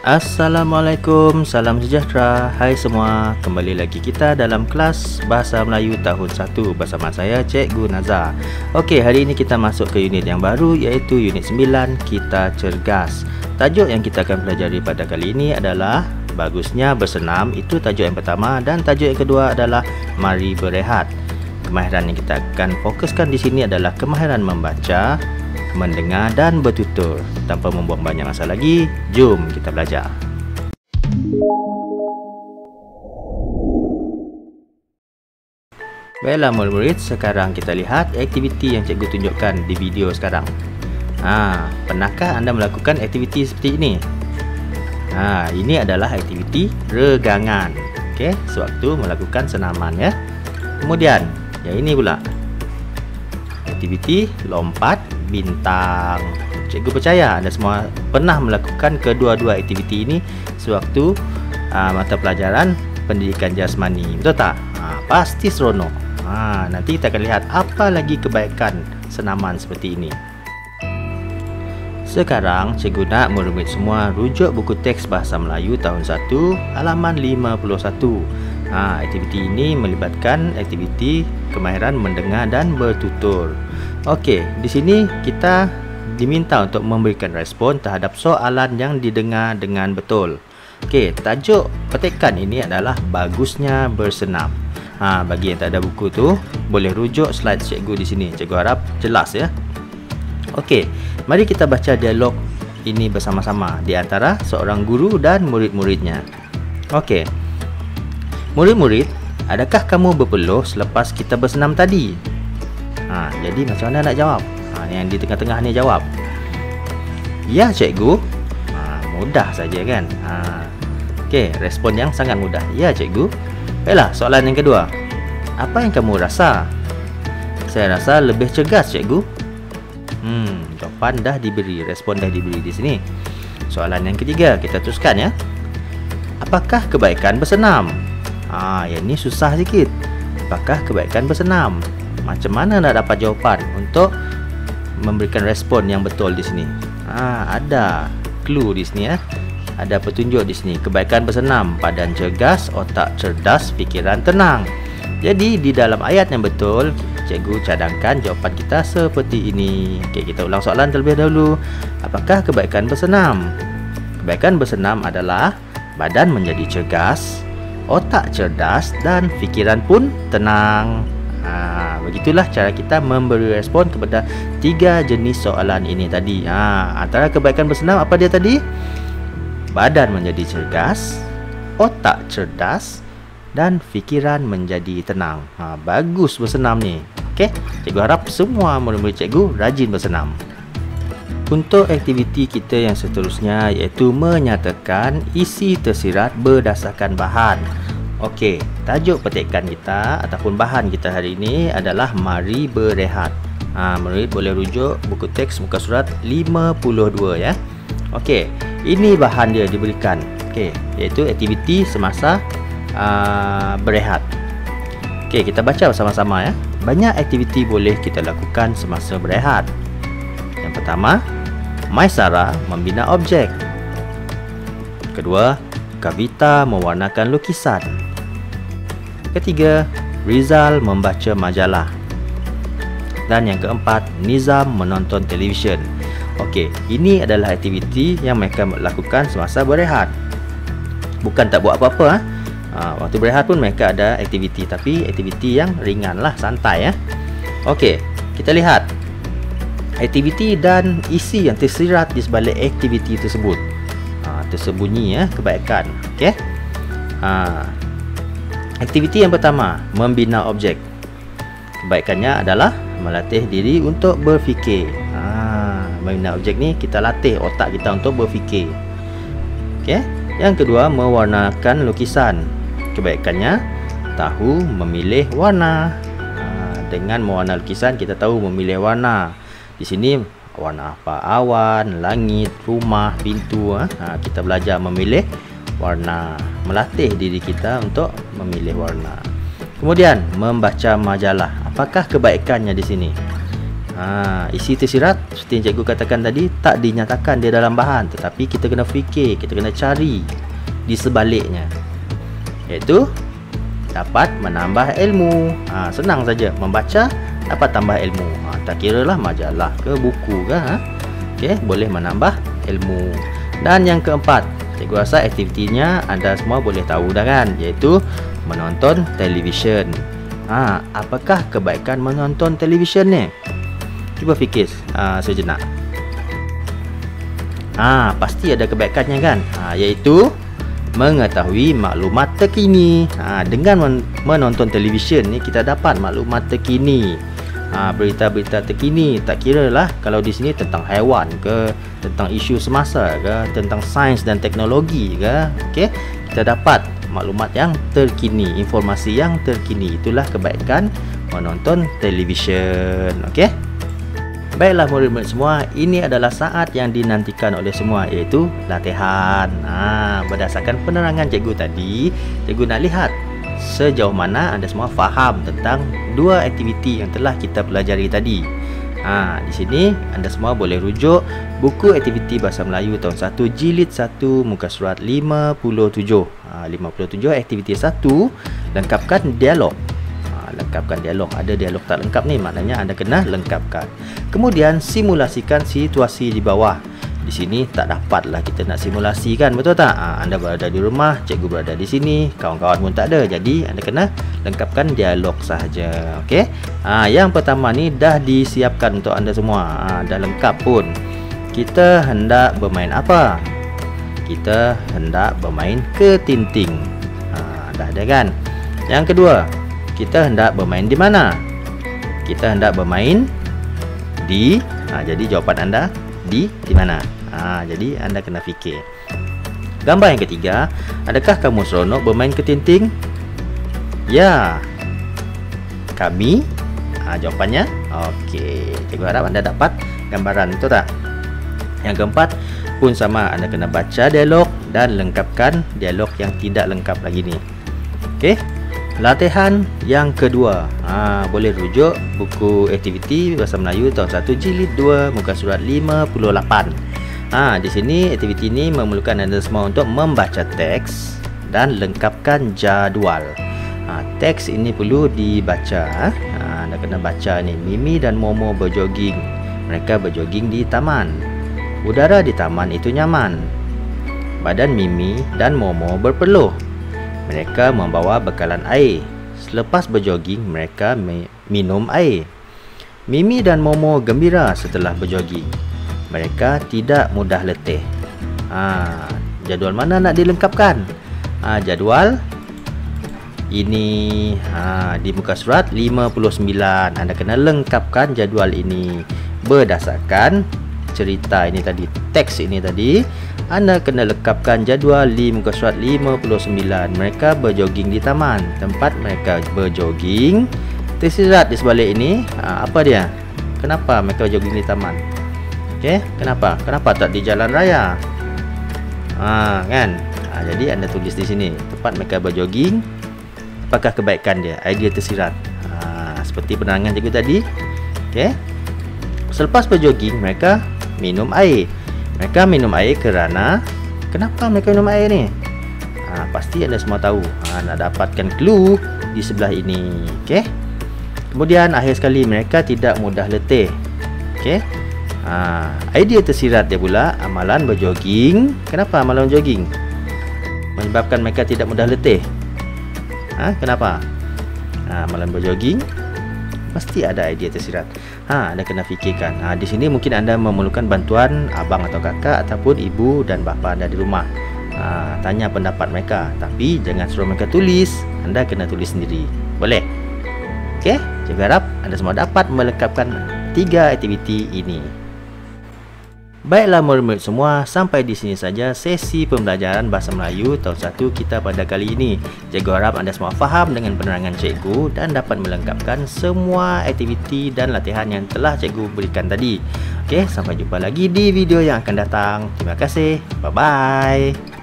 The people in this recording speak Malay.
Assalamualaikum, salam sejahtera. Hai semua, kembali lagi kita dalam kelas Bahasa Melayu tahun 1 bersama saya Cikgu Nazar. Okey, hari ini kita masuk ke unit yang baru iaitu unit 9, Kita Cergas. Tajuk yang kita akan pelajari pada kali ini adalah bagusnya bersenam, itu tajuk yang pertama, dan tajuk yang kedua adalah mari berehat. Kemahiran yang kita akan fokuskan di sini adalah kemahiran membaca, mendengar dan bertutur. Tanpa membuang banyak masa lagi, jom kita belajar. Baiklah murid-murid, sekarang kita lihat aktiviti yang cikgu tunjukkan di video sekarang. Pernahkah anda melakukan aktiviti seperti ini? Ini adalah aktiviti regangan. Okey, sewaktu melakukan senaman ya. Kemudian, yang ini pula aktiviti lompat bintang. Cikgu percaya anda semua pernah melakukan kedua-dua aktiviti ini sewaktu mata pelajaran pendidikan jasmani, betul tak? Pasti seronok. Nanti kita akan lihat apa lagi kebaikan senaman seperti ini. Sekarang cikgu nak murid-murid semua rujuk buku teks Bahasa Melayu tahun 1 halaman 51. Aktiviti ini melibatkan aktiviti kemahiran mendengar dan bertutur. Okey, di sini kita diminta untuk memberikan respon terhadap soalan yang didengar dengan betul. Okey, tajuk petikan ini adalah bagusnya bersenam. Bagi yang tak ada buku tu, boleh rujuk slide cikgu di sini. Cikgu harap jelas ya. Okey, mari kita baca dialog ini bersama-sama di antara seorang guru dan murid-muridnya. Okey. Murid-murid, adakah kamu berpeluh selepas kita bersenam tadi? Jadi macam mana nak jawab? Yang di tengah-tengah ni jawab. Ya cikgu. Mudah saja kan? Okey, respon yang sangat mudah. Ya cikgu. Baiklah, soalan yang kedua. Apa yang kamu rasa? Saya rasa lebih cergas cikgu. Jawapan dah diberi, respon dah diberi di sini. Soalan yang ketiga, kita teruskan ya. Apakah kebaikan bersenam? Yang ni susah sikit. Apakah kebaikan bersenam? Macam mana nak dapat jawapan untuk memberikan respon yang betul di sini? Ada clue di sini ya. Ada petunjuk di sini. Kebaikan bersenam, badan cergas, otak cerdas, fikiran tenang. Jadi di dalam ayat yang betul, cikgu cadangkan jawapan kita seperti ini. Okey, kita ulang soalan terlebih dahulu. Apakah kebaikan bersenam? Kebaikan bersenam adalah badan menjadi cergas, otak cerdas dan fikiran pun tenang. Begitulah cara kita memberi respon kepada 3 jenis soalan ini tadi. Antara kebaikan bersenam apa dia tadi? Badan menjadi cergas, otak cerdas dan fikiran menjadi tenang. Bagus bersenam ni. Okey, cikgu harap semua murid-murid cikgu rajin bersenam. Untuk aktiviti kita yang seterusnya iaitu menyatakan isi tersirat berdasarkan bahan. Okey, tajuk petikan kita ataupun bahan kita hari ini adalah mari berehat. Murid boleh rujuk buku teks muka surat 52 ya. Okey, ini bahan dia diberikan. Okey, iaitu aktiviti semasa berehat. Okey, kita baca bersama-sama ya. Banyak aktiviti boleh kita lakukan semasa berehat. Yang pertama, Maisara membina objek. Kedua, Kavita mewarnakan lukisan. Ketiga, Rizal membaca majalah. Dan yang keempat, Nizam menonton televisyen. Okey, ini adalah aktiviti yang mereka lakukan semasa berehat. Bukan tak buat apa-apa. Waktu berehat pun mereka ada aktiviti, tapi aktiviti yang ringan lah, santai ya. Okey, kita lihat aktiviti dan isi yang tersirat di sebalik aktiviti tersebut. Tersembunyi ya kebaikan. Okey. Aktiviti yang pertama, membina objek. Kebaikannya adalah melatih diri untuk berfikir. Membina objek ni kita latih otak kita untuk berfikir. Okey. Yang kedua, mewarnakan lukisan. Kebaikannya tahu memilih warna. Dengan mewarna lukisan kita tahu memilih warna. Di sini warna apa? Awan, langit, rumah, pintu. Kita belajar memilih warna, melatih diri kita untuk memilih warna. Kemudian membaca majalah. Apakah kebaikannya di sini? Isi tersirat seperti yang cikgu katakan tadi tak dinyatakan di dalam bahan, tetapi kita kena fikir, kita kena cari di sebaliknya, iaitu dapat menambah ilmu. Senang saja, membaca dapat tambah ilmu. Tak kira lah majalah ke buku ke, okey, boleh menambah ilmu. Dan yang keempat, cikgu rasa aktivitinya anda semua boleh tahu dah kan, iaitu menonton televisyen. Apakah kebaikan menonton televisyen ni? Cuba fikir sejenak. Pasti ada kebaikannya kan, iaitu mengetahui maklumat terkini. Dengan menonton televisyen ni kita dapat maklumat terkini, berita-berita terkini. Tak kira lah kalau di sini tentang haiwan ke, tentang isu semasa ke, tentang sains dan teknologi ke, okey, kita dapat maklumat yang terkini, informasi yang terkini. Itulah kebaikan menonton televisyen. Okey. Baiklah murid-murid semua, ini adalah saat yang dinantikan oleh semua, iaitu latihan. Berdasarkan penerangan cikgu tadi, cikgu nak lihat sejauh mana anda semua faham tentang dua aktiviti yang telah kita pelajari tadi. Di sini anda semua boleh rujuk buku aktiviti Bahasa Melayu tahun 1 jilid 1 muka surat 57. 57 aktiviti 1, lengkapkan dialog. Lengkapkan dialog. Ada dialog tak lengkap ni, maknanya anda kena lengkapkan. Kemudian simulasikan situasi di bawah. Di sini tak dapatlah kita nak simulasikan, betul tak? Anda berada di rumah, cikgu berada di sini, kawan-kawan pun tak ada. Jadi anda kena lengkapkan dialog sahaja. Okey. Yang pertama ni dah disiapkan untuk anda semua. Dah lengkap pun. Kita hendak bermain apa? Kita hendak bermain ketinting. Dah ada kan? Yang kedua, kita hendak bermain di mana? Kita hendak bermain di jadi jawapan anda di mana? Jadi anda kena fikir. Gambar yang ketiga, adakah kamu seronok bermain ketinting? Ya. Kami. Jawapannya okey. Cikgu harap anda dapat gambaran, betul tak? Yang keempat pun sama, anda kena baca dialog dan lengkapkan dialog yang tidak lengkap lagi ni. Okey. Latihan yang kedua, boleh rujuk buku aktiviti Bahasa Melayu tahun 1 jilid 2 muka surat 58. Di sini aktiviti ini memerlukan anda semua untuk membaca teks dan lengkapkan jadual. Teks ini perlu dibaca. Anda kena baca ni. Mimi dan Momo berjoging. Mereka berjoging di taman. Udara di taman itu nyaman. Badan Mimi dan Momo berpeluh. Mereka membawa bekalan air. Selepas berjoging, mereka minum air. Mimi dan Momo gembira setelah berjoging. Mereka tidak mudah letih. Jadual mana nak dilengkapkan? Jadual ini di muka surat 59. Anda kena lengkapkan jadual ini berdasarkan cerita ini tadi, teks ini tadi. Anda kena lengkapkan jadual di muka surat 59. Mereka berjoging di taman. Tempat mereka berjoging tersirat di sebalik ini. Apa dia? Kenapa mereka berjoging di taman? Okey, kenapa? Kenapa tak di jalan raya? Kan? Jadi anda tulis di sini. Tempat mereka berjoging. Apakah kebaikan dia? Idea tersirat. Seperti penerangan cikgu tadi. Okey. Selepas berjoging, mereka minum air. Mereka minum air kerana kenapa mereka minum air ni? Pasti anda semua tahu. Nak dapatkan clue di sebelah ini. Okey. Kemudian akhir sekali, mereka tidak mudah letih. Okey. Idea tersirat dia pula, amalan berjoging. Kenapa amalan berjoging menyebabkan mereka tidak mudah letih? Kenapa? Amalan berjoging pasti ada idea tersirat. Anda kena fikirkan. Di sini mungkin anda memerlukan bantuan abang atau kakak ataupun ibu dan bapa anda di rumah. Tanya pendapat mereka, tapi jangan suruh mereka tulis. Anda kena tulis sendiri. Boleh? Okey, cikgu harap anda semua dapat melengkapkan 3 aktiviti ini. Baiklah murid-murid semua, sampai di sini saja sesi pembelajaran Bahasa Melayu tahun 1 kita pada kali ini. Cikgu harap anda semua faham dengan penerangan cikgu dan dapat melengkapkan semua aktiviti dan latihan yang telah cikgu berikan tadi. Okey, sampai jumpa lagi di video yang akan datang. Terima kasih. Bye-bye.